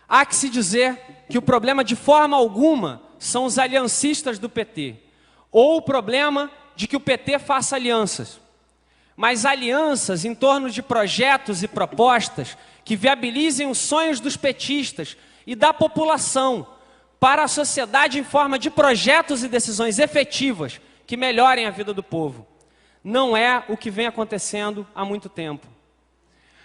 Há que se dizer que o problema de forma alguma são os aliancistas do PT, ou o problema de que o PT faça alianças. Mas alianças em torno de projetos e propostas que viabilizem os sonhos dos petistas e da população para a sociedade em forma de projetos e decisões efetivas que melhorem a vida do povo. Não é o que vem acontecendo há muito tempo.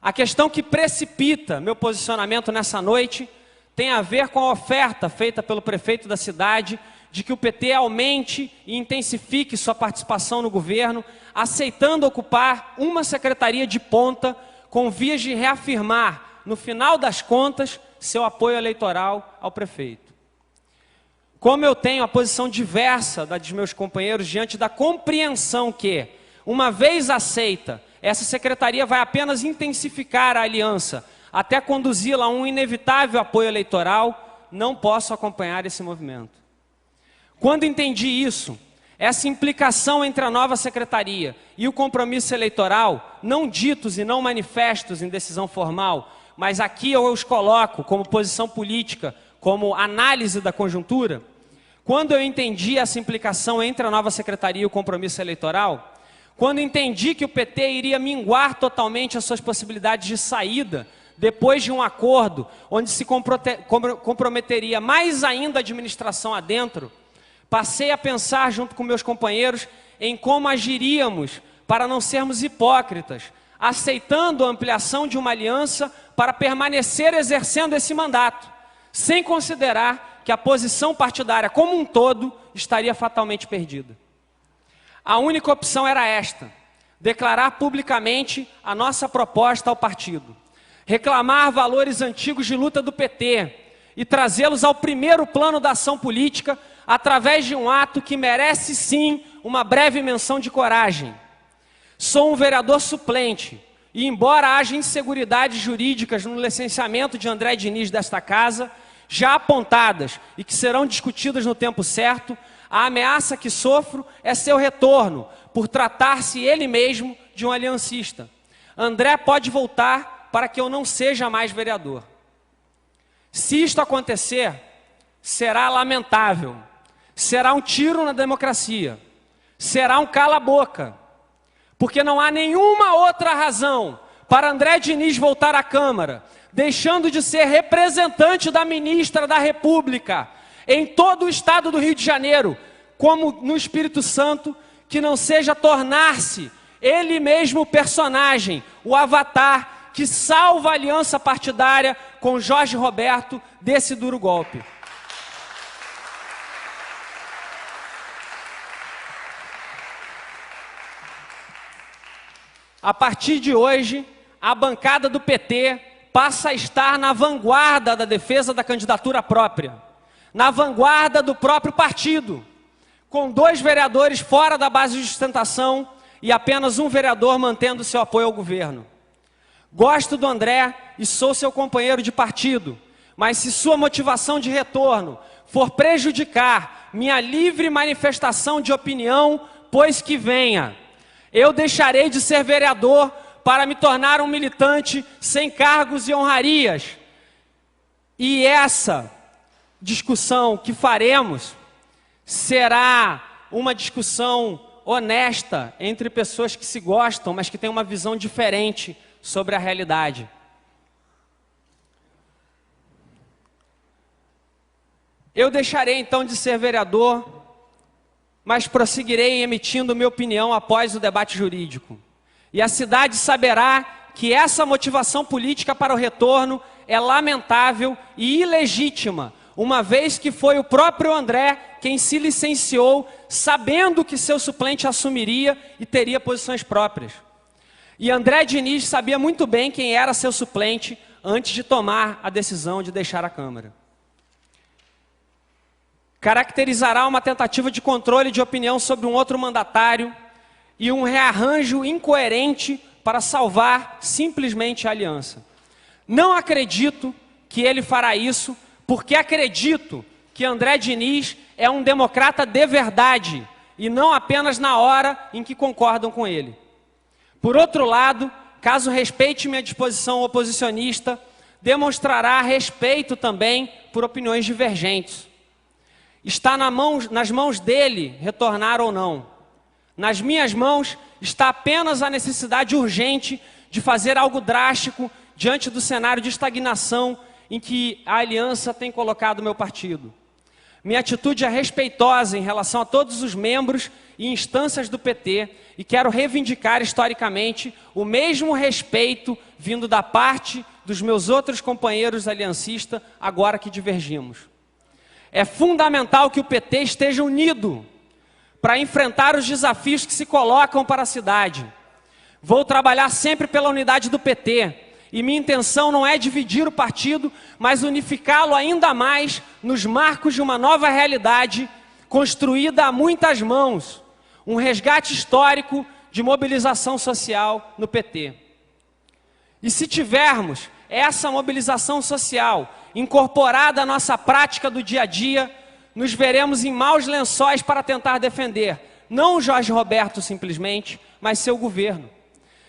A questão que precipita meu posicionamento nessa noite tem a ver com a oferta feita pelo prefeito da cidade de que o PT aumente e intensifique sua participação no governo, aceitando ocupar uma secretaria de ponta com vias de reafirmar, no final das contas, seu apoio eleitoral ao prefeito. Como eu tenho a posição diversa da dos meus companheiros diante da compreensão que, uma vez aceita, essa secretaria vai apenas intensificar a aliança até conduzi-la a um inevitável apoio eleitoral, não posso acompanhar esse movimento. Quando entendi isso, essa implicação entre a nova secretaria e o compromisso eleitoral, não ditos e não manifestos em decisão formal, mas aqui eu os coloco como posição política, como análise da conjuntura, quando eu entendi essa implicação entre a nova secretaria e o compromisso eleitoral, quando entendi que o PT iria minguar totalmente as suas possibilidades de saída, depois de um acordo onde se comprometeria mais ainda a administração adentro, passei a pensar junto com meus companheiros em como agiríamos para não sermos hipócritas, aceitando a ampliação de uma aliança para permanecer exercendo esse mandato, sem considerar que a posição partidária como um todo estaria fatalmente perdida. A única opção era esta: declarar publicamente a nossa proposta ao partido, reclamar valores antigos de luta do PT e trazê-los ao primeiro plano da ação política através de um ato que merece sim uma breve menção de coragem. Sou um vereador suplente e, embora haja inseguridades jurídicas no licenciamento de André Diniz desta casa, já apontadas e que serão discutidas no tempo certo, a ameaça que sofro é seu retorno, por tratar-se ele mesmo de um aliancista. André pode voltar para que eu não seja mais vereador. Se isto acontecer, será lamentável, será um tiro na democracia, será um cala-boca, porque não há nenhuma outra razão para André Diniz voltar à Câmara, deixando de ser representante da ministra da República em todo o estado do Rio de Janeiro, como no Espírito Santo, que não seja tornar-se ele mesmo o personagem, o avatar que salva a aliança partidária com Jorge Roberto desse duro golpe. A partir de hoje, a bancada do PT passa a estar na vanguarda da defesa da candidatura própria, na vanguarda do próprio partido, com 2 vereadores fora da base de sustentação e apenas um vereador mantendo seu apoio ao governo. Gosto do André e sou seu companheiro de partido, mas se sua motivação de retorno for prejudicar minha livre manifestação de opinião, pois que venha. Eu deixarei de ser vereador para me tornar um militante sem cargos e honrarias. E essa discussão que faremos será uma discussão honesta entre pessoas que se gostam, mas que têm uma visão diferente sobre a realidade. Eu deixarei então de ser vereador, mas prosseguirei emitindo minha opinião após o debate jurídico. E a cidade saberá que essa motivação política para o retorno é lamentável e ilegítima, uma vez que foi o próprio André quem se licenciou, sabendo que seu suplente assumiria e teria posições próprias. E André Diniz sabia muito bem quem era seu suplente antes de tomar a decisão de deixar a Câmara. Caracterizará uma tentativa de controle de opinião sobre um outro mandatário e um rearranjo incoerente para salvar simplesmente a aliança. Não acredito que ele fará isso, porque acredito que André Diniz é um democrata de verdade e não apenas na hora em que concordam com ele. Por outro lado, caso respeite minha disposição oposicionista, demonstrará respeito também por opiniões divergentes. Está nas mãos dele retornar ou não. Nas minhas mãos está apenas a necessidade urgente de fazer algo drástico diante do cenário de estagnação em que a aliança tem colocado o meu partido. Minha atitude é respeitosa em relação a todos os membros e instâncias do PT e quero reivindicar historicamente o mesmo respeito vindo da parte dos meus outros companheiros aliancistas, agora que divergimos. É fundamental que o PT esteja unido para enfrentar os desafios que se colocam para a cidade. Vou trabalhar sempre pela unidade do PT. E minha intenção não é dividir o partido, mas unificá-lo ainda mais nos marcos de uma nova realidade construída a muitas mãos. Um resgate histórico de mobilização social no PT. E se tivermos essa mobilização social incorporada à nossa prática do dia a dia, nos veremos em maus lençóis para tentar defender, não o Jorge Roberto simplesmente, mas seu governo.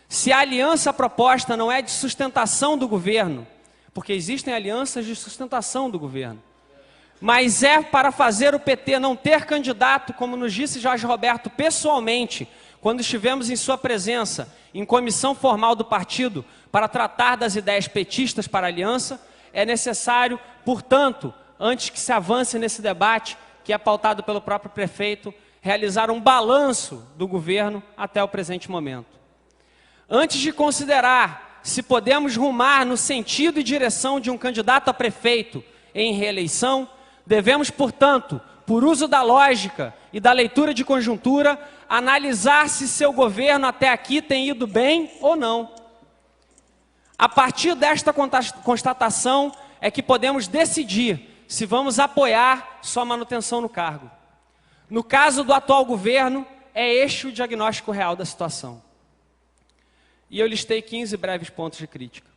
Se a aliança proposta não é de sustentação do governo, porque existem alianças de sustentação do governo, mas é para fazer o PT não ter candidato, como nos disse Jorge Roberto pessoalmente, quando estivemos em sua presença, em comissão formal do partido, para tratar das ideias petistas para a aliança, é necessário, portanto, antes que se avance nesse debate, que é pautado pelo próprio prefeito, realizar um balanço do governo até o presente momento. Antes de considerar se podemos rumar no sentido e direção de um candidato a prefeito em reeleição, devemos, portanto, por uso da lógica e da leitura de conjuntura, analisar se seu governo até aqui tem ido bem ou não. A partir desta constatação é que podemos decidir se vamos apoiar sua manutenção no cargo. No caso do atual governo, é este o diagnóstico real da situação. E eu listei 15 breves pontos de crítica.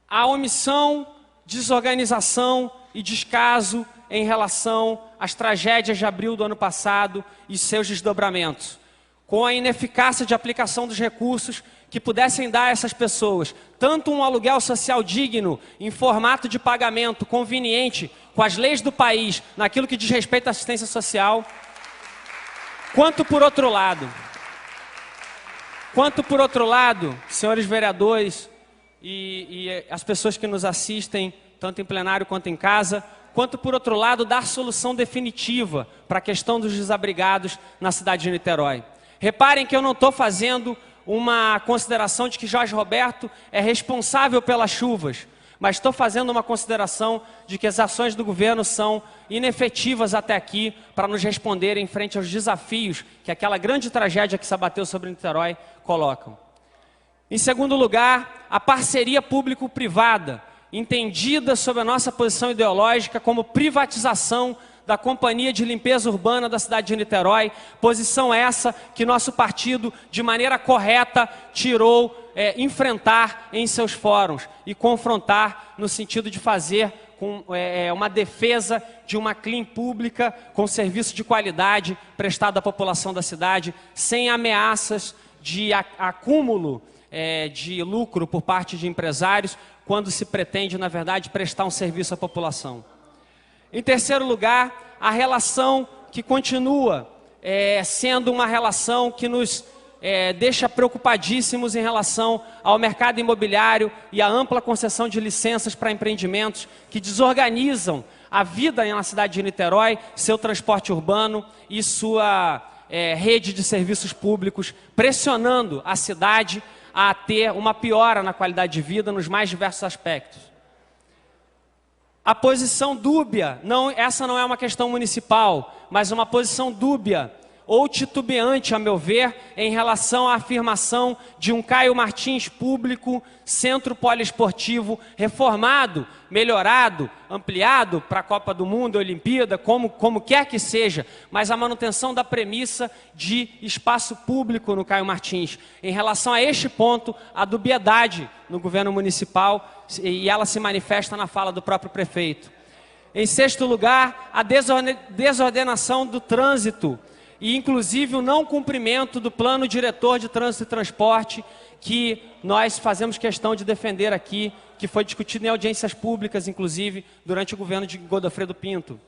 A omissão, desorganização e descaso em relação às tragédias de abril do ano passado e seus desdobramentos, com a ineficácia de aplicação dos recursos que pudessem dar a essas pessoas tanto um aluguel social digno, em formato de pagamento conveniente com as leis do país, naquilo que diz respeito à assistência social, quanto por outro lado, senhores vereadores e as pessoas que nos assistem, tanto em plenário quanto em casa, quanto, por outro lado, dar solução definitiva para a questão dos desabrigados na cidade de Niterói. Reparem que eu não estou fazendo uma consideração de que Jorge Roberto é responsável pelas chuvas, mas estou fazendo uma consideração de que as ações do governo são inefetivas até aqui para nos responderem frente aos desafios que aquela grande tragédia que se abateu sobre Niterói colocam. Em segundo lugar, a parceria público-privada, entendida sob a nossa posição ideológica como privatização da Companhia de Limpeza Urbana da cidade de Niterói, posição essa que nosso partido, de maneira correta, enfrentar em seus fóruns e confrontar no sentido de fazer uma defesa de uma clean pública com serviço de qualidade prestado à população da cidade, sem ameaças de acúmulo de lucro por parte de empresários, quando se pretende, na verdade, prestar um serviço à população. Em terceiro lugar, a relação que continua sendo uma relação que nos deixa preocupadíssimos em relação ao mercado imobiliário e à ampla concessão de licenças para empreendimentos que desorganizam a vida na cidade de Niterói, seu transporte urbano e sua rede de serviços públicos, pressionando a cidade a ter uma piora na qualidade de vida nos mais diversos aspectos. A posição dúbia, essa não é uma questão municipal, mas uma posição dúbia ou titubeante, a meu ver, em relação à afirmação de um Caio Martins público, centro poliesportivo reformado, melhorado, ampliado para a Copa do Mundo, Olimpíada, como quer que seja, mas a manutenção da premissa de espaço público no Caio Martins. Em relação a este ponto, a dubiedade no governo municipal, e ela se manifesta na fala do próprio prefeito. Em sexto lugar, a desordenação do trânsito, e inclusive o não cumprimento do plano diretor de trânsito e transporte, que nós fazemos questão de defender aqui, que foi discutido em audiências públicas, inclusive, durante o governo de Godofredo Pinto.